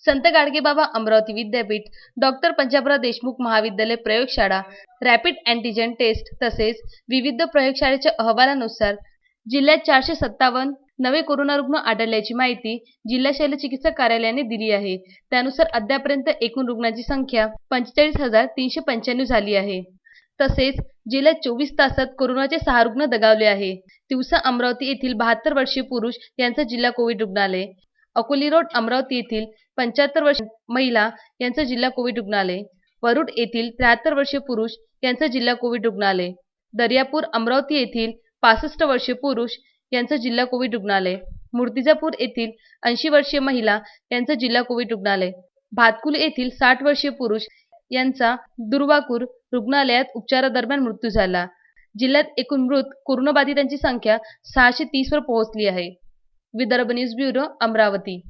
संत गाडगेबाबा अमरावती विद्यापीठ, डॉक्टर पंजाबराव देशमुख महाविद्यालय प्रयोगशाळा, रॅपिड अँटिजेन टेस्ट तसेच विविध प्रयोगशाळेच्या अहवालानुसार जिल्ह्यात 457 नवे कोरोना रुग्ण आढळल्याची माहिती जिल्हा शल्यचिकित्सक कार्यालयाने दिली आहे. त्यानुसार अद्यापर्यंत एकूण रुग्णांची संख्या 45,395 झाली आहे. तसेच जिल्ह्यात 24 तासात कोरोनाचे 6 रुग्ण दगावले आहे. तिवसा अमरावती येथील 72 वर्षीय पुरुष यांचं जिल्हा कोविड रुग्णालय, अकोली रोड अमरावती येथील 75 वर्षीय महिला यांचं जिल्हा कोविड रुग्णालय, वरुड येथील 73 वर्षीय पुरुष यांचं जिल्हा कोविड रुग्णालय, दर्यापूर अमरावती येथील 65 वर्षीय पुरुष यांचं जिल्हा कोविड रुग्णालय, मूर्तिजापूर येथील 80 वर्षीय महिला यांचं जिल्हा कोविड रुग्णालय, भातकुल येथील 60 वर्षीय पुरुष यांचा दुर्वाकूर रुग्णालयात उपचारादरम्यान मृत्यू झाला. जिल्ह्यात एकूण मृत कोरोनाबाधितांची संख्या 630 वर पोहोचली आहे. Vidarbha news bureau, Amravati.